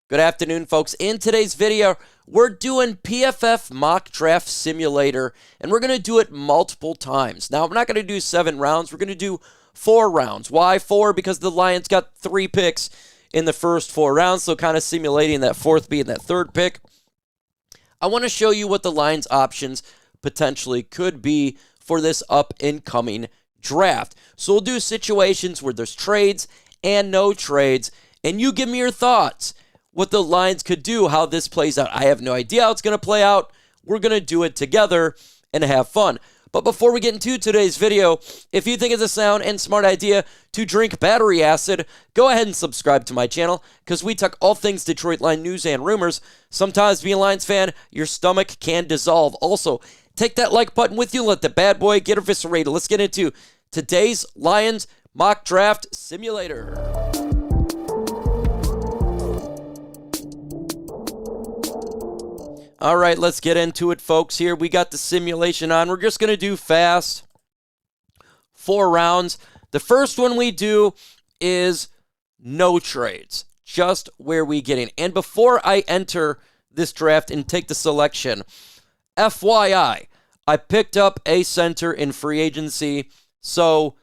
Good afternoon, folks. In today's video, we're doing PFF Mock Draft Simulator, and we're going to do it multiple times. Now, we're not going to do 7 rounds. We're going to do 4 rounds. Why 4? Because the Lions got 3 picks in the first 4 rounds, so kind of simulating that 4th being that 3rd pick. I want to show you what the Lions' options potentially could be for this up-and-coming draft. So we'll do situations where there's trades and no trades, and you give me your thoughts. What the Lions could do, how this plays out. I have no idea how it's going to play out. We're going to do it together and have fun. But before we get into today's video, if you think it's a sound and smart idea to drink battery acid, go ahead and subscribe to my channel, because we talk all things Detroit Lions news and rumors. Sometimes being a Lions fan, your stomach can dissolve. Also, take that like button with you. Let the bad boy get eviscerated. Let's get into today's Lions Mock Draft Simulator. All right, let's get into it, folks. Here we got the simulation on. We're just going to do fast 4 rounds. The first one we do is no trades, just where we get in. And before I enter this draft and take the selection, FYI, I picked up a center in free agency. So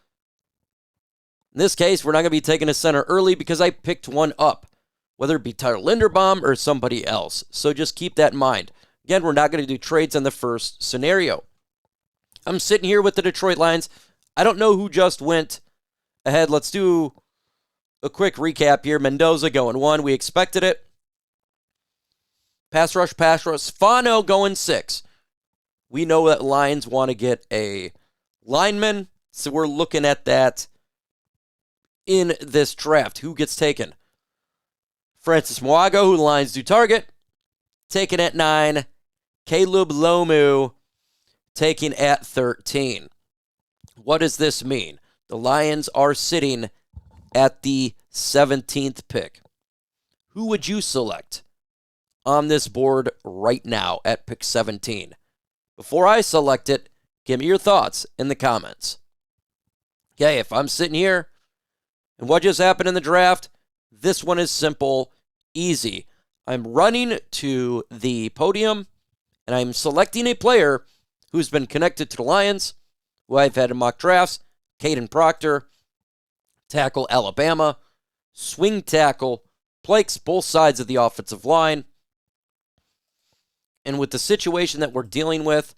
in this case, we're not going to be taking a center early because I picked one up, whether it be Tyler Linderbaum or somebody else. So just keep that in mind. Again, we're not going to do trades on the first scenario. I'm sitting here with the Detroit Lions. I don't know who just went ahead. Let's do a quick recap here. Mendoza going 1. We expected it. Pass rush. Fano going 6. We know that Lions want to get a lineman, so we're looking at that in this draft. Who gets taken? Francis Mwago, who the Lions do target, taken at 9. Caleb Lomu, taken at 13. What does this mean? The Lions are sitting at the 17th pick. Who would you select on this board right now at pick 17? Before I select it, give me your thoughts in the comments. Okay, if I'm sitting here and what just happened in the draft, this one is simple. Easy. I'm running to the podium, and I'm selecting a player who's been connected to the Lions, who I've had in mock drafts. Kadyn Proctor, tackle Alabama, swing tackle, plays both sides of the offensive line. And with the situation that we're dealing with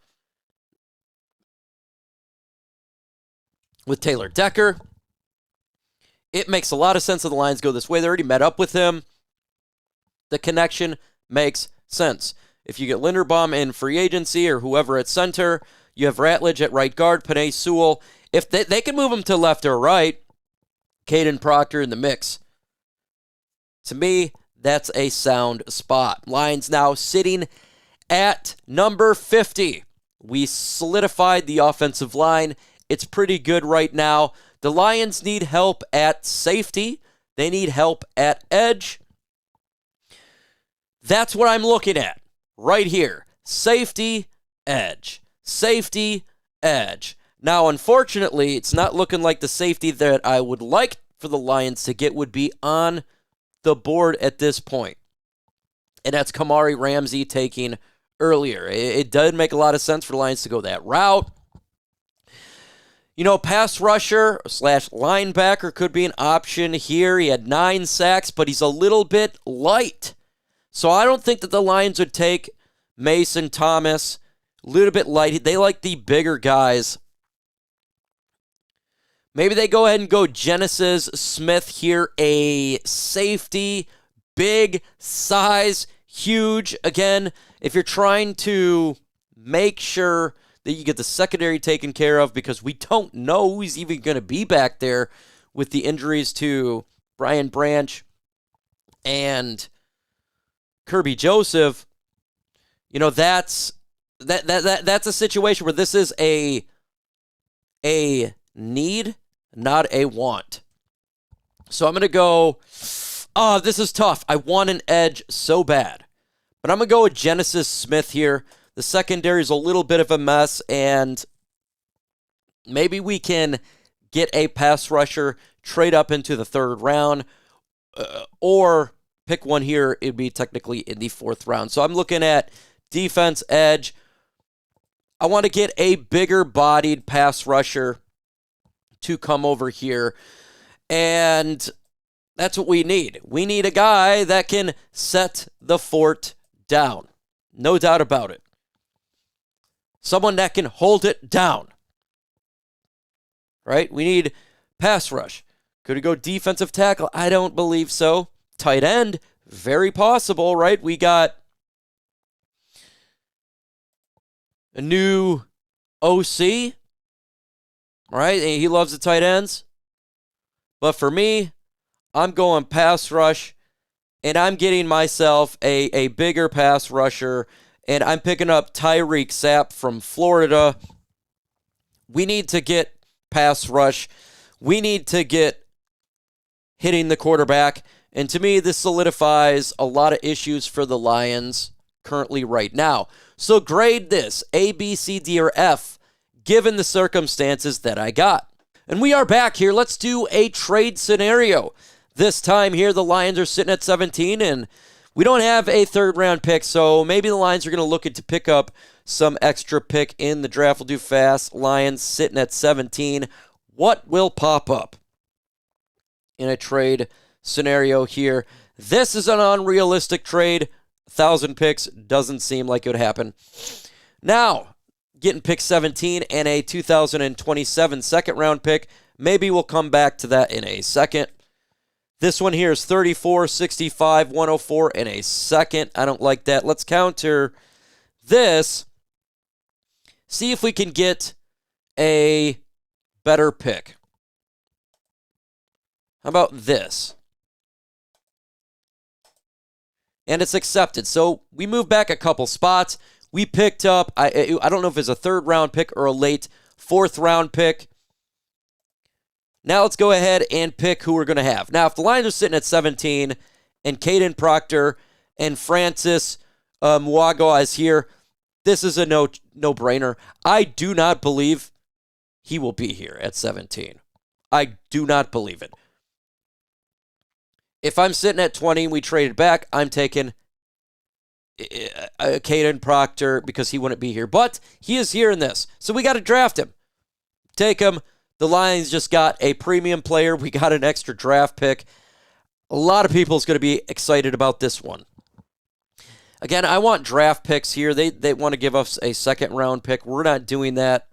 Taylor Decker, it makes a lot of sense that the Lions go this way. They already met up with him. The connection makes sense. If you get Linderbaum in free agency or whoever at center, you have Ratledge at right guard, Penei Sewell. If they can move him to left or right, Kadyn Proctor in the mix. To me, that's a sound spot. Lions now sitting at number 50. We solidified the offensive line. It's pretty good right now. The Lions need help at safety. They need help at edge. That's what I'm looking at right here. Safety, edge. Safety, edge. Now, unfortunately, it's not looking like the safety that I would like for the Lions to get would be on the board at this point. And that's Kamari Ramsey taking earlier. It does make a lot of sense for the Lions to go that route. You know, pass rusher / linebacker could be an option here. He had 9 sacks, but he's a little bit light. So I don't think that the Lions would take Mason Thomas. A little bit light. They like the bigger guys. Maybe they go ahead and go Genesis Smith here, a safety, big, size, huge. Again, if you're trying to make sure that you get the secondary taken care of, because we don't know who's even going to be back there with the injuries to Brian Branch and Kirby Joseph. You know, that's a situation where this is a need, not a want. So I'm going to go, this is tough. I want an edge so bad. But I'm going to go with Genesis Smith here. The secondary is a little bit of a mess, and maybe we can get a pass rusher, trade up into the 3rd round, or pick one here, it'd be technically in the 4th round. So I'm looking at defense, edge. I want to get a bigger-bodied pass rusher to come over here, and that's what we need. We need a guy that can set the fort down. No doubt about it. Someone that can hold it down. Right? We need pass rush. Could it go defensive tackle? I don't believe so. Tight end? Very possible, right? We got a new OC. Right? He loves the tight ends. But for me, I'm going pass rush, and I'm getting myself a bigger pass rusher, and I'm picking up Tyreek Sapp from Florida. We need to get pass rush. We need to get hitting the quarterback. And to me, this solidifies a lot of issues for the Lions currently right now. So grade this, A, B, C, D, or F, given the circumstances that I got. And we are back here. Let's do a trade scenario. This time here, the Lions are sitting at 17, and we don't have a 3rd-round pick, so maybe the Lions are going to look to pick up some extra pick in the draft. We'll do fast. Lions sitting at 17. What will pop up in a trade scenario here? This is an unrealistic trade. 1,000 picks doesn't seem like it would happen. Now, getting pick 17 and a 2027 2nd-round pick. Maybe we'll come back to that in a second. This one here is 34, 65, 104 in a second. I don't like that. Let's counter this. See if we can get a better pick. How about this? And it's accepted. So we moved back a couple spots. We picked up, I don't know if it's a 3rd-round pick or a late 4th-round pick. Now let's go ahead and pick who we're going to have. Now, if the Lions are sitting at 17 and Kadyn Proctor and Francis Mwago is here, this is a no-brainer. I do not believe he will be here at 17. I do not believe it. If I'm sitting at 20 and we traded back, I'm taking Kadyn Proctor because he wouldn't be here. But he is here in this, so we got to draft him. Take him. The Lions just got a premium player. We got an extra draft pick. A lot of people is going to be excited about this one. Again, I want draft picks here. They want to give us a 2nd-round pick. We're not doing that.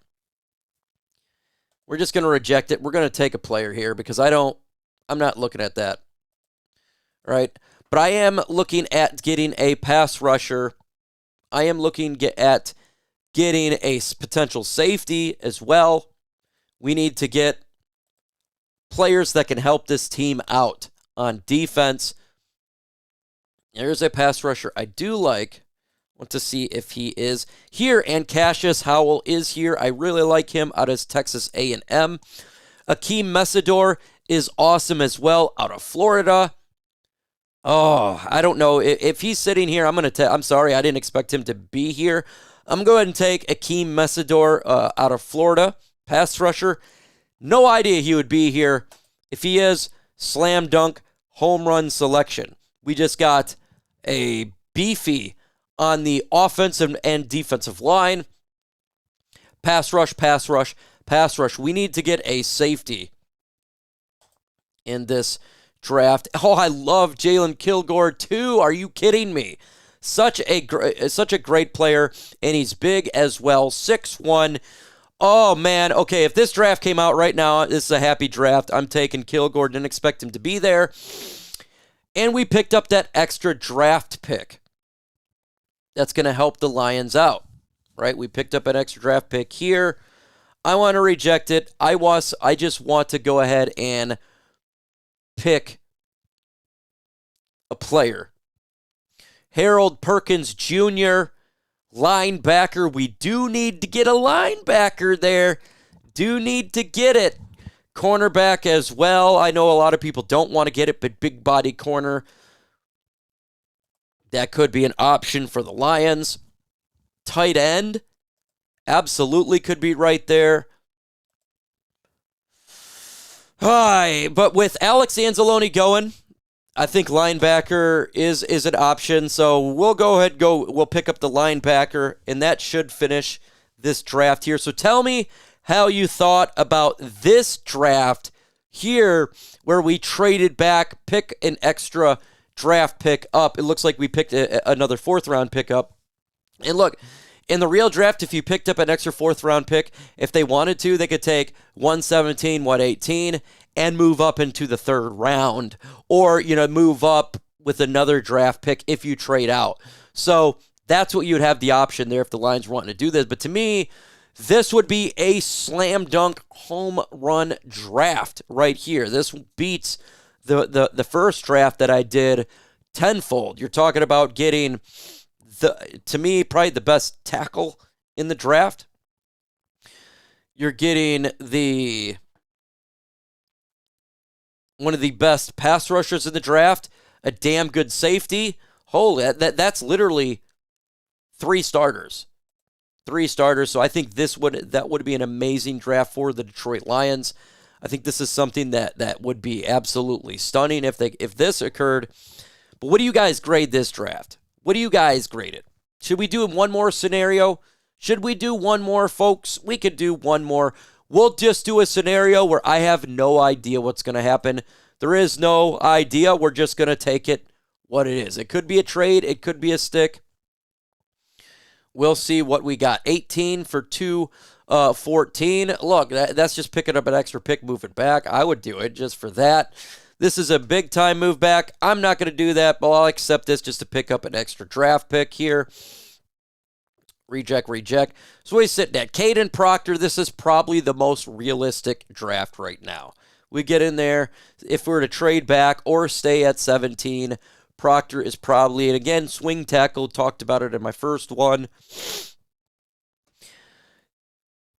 We're just going to reject it. We're going to take a player here because I'm not looking at that. All right? But I am looking at getting a pass rusher. I am looking at getting a potential safety as well. We need to get players that can help this team out on defense. There's a pass rusher I do like. Want to see if he is here. And Cassius Howell is here. I really like him out of Texas A&M. Akheem Mesidor is awesome as well out of Florida. Oh, I don't know. If he's sitting here, I'm sorry, I didn't expect him to be here. I'm going to take Akheem Mesidor out of Florida. Pass rusher. No idea he would be here. If he is, slam dunk, home run selection. We just got a beefy on the offensive and defensive line. Pass rush, pass rush, pass rush. We need to get a safety in this draft. Oh, I love Jalen Kilgore too. Are you kidding me? Such a great player, and he's big as well. 6'1". Oh, man. Okay, if this draft came out right now, this is a happy draft. I'm taking Kilgore. Didn't expect him to be there. And we picked up that extra draft pick. That's going to help the Lions out, right? We picked up an extra draft pick here. I want to reject it. I just want to go ahead and pick a player. Harold Perkins Jr., linebacker. We do need to get a linebacker there. Do need to get it. Cornerback as well. I know a lot of people don't want to get it, but big body corner. That could be an option for the Lions. Tight end. Absolutely could be right there. Hi, but with Alex Anzalone going, I think linebacker is an option, so we'll go ahead we'll pick up the linebacker, and that should finish this draft here. So tell me how you thought about this draft here, where we traded back, pick an extra draft pick up. It looks like we picked another 4th-round pick up. And look, in the real draft, if you picked up an extra 4th-round pick, if they wanted to, they could take 117, 118, and move up into the 3rd round, or, move up with another draft pick if you trade out. So that's what you'd have the option there if the Lions were wanting to do this. But to me, this would be a slam dunk home run draft right here. This beats the first draft that I did tenfold. You're talking about getting, to me, probably the best tackle in the draft. You're getting one of the best pass rushers in the draft, a damn good safety. Holy, that's literally 3 starters. 3 starters. So I think that would be an amazing draft for the Detroit Lions. I think this is something that would be absolutely stunning if this occurred. But what do you guys grade this draft? What do you guys grade it? Should we do one more scenario? Should we do one more, folks? We could do one more. We'll just do a scenario where I have no idea what's going to happen. There is no idea. We're just going to take it what it is. It could be a trade. It could be a stick. We'll see what we got. 18 for 214. Look, that's just picking up an extra pick, moving back. I would do it just for that. This is a big-time move back. I'm not going to do that, but I'll accept this just to pick up an extra draft pick here. Reject. So we sit at Kadyn Proctor. This is probably the most realistic draft right now. We get in there. If we were to trade back or stay at 17, Proctor is probably, and again, swing tackle. Talked about it in my first one.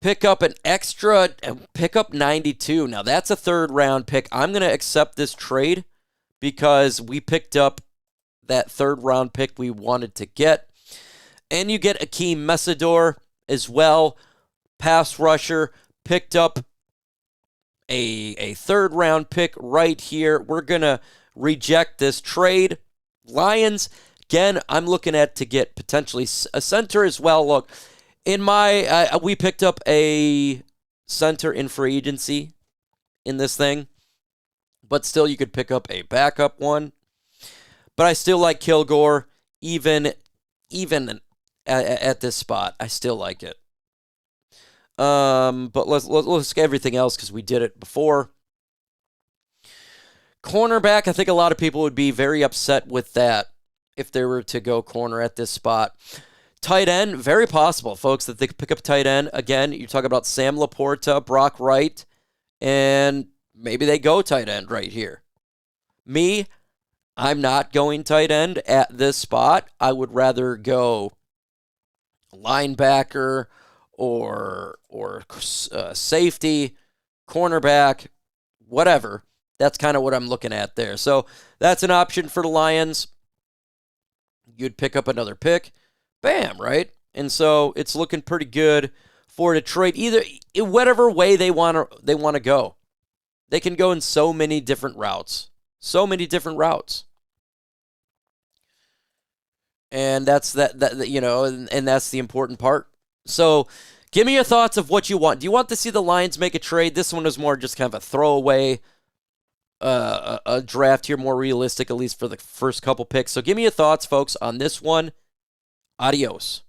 Pick up an extra, pick up 92. Now, that's a 3rd-round pick. I'm going to accept this trade because we picked up that 3rd-round pick we wanted to get. And you get Akheem Mesidor as well, pass rusher, picked up a 3rd-round pick right here. We're going to reject this trade. Lions, again, I'm looking at to get potentially a center as well. Look, we picked up a center in free agency in this thing, but still you could pick up a backup one. But I still like Kilgore, even at this spot. I still like it. But let's get everything else because we did it before. Cornerback, I think a lot of people would be very upset with that if they were to go corner at this spot. Tight end, very possible, folks, that they could pick up tight end. Again, you're talking about Simluator, Brock Wright, and maybe they go tight end right here. Me, I'm not going tight end at this spot. I would rather go linebacker or safety, cornerback, whatever. That's kind of what I'm looking at there. So that's an option for the Lions. You'd pick up another pick. Bam, right? And so it's looking pretty good for Detroit. Either whatever way they want to go. They can go in so many different routes. And that's and that's the important part. So give me your thoughts of what you want. Do you want to see the Lions make a trade? This one is more just kind of a throwaway a draft here, more realistic, at least for the first couple picks. So give me your thoughts, folks, on this one. Adios.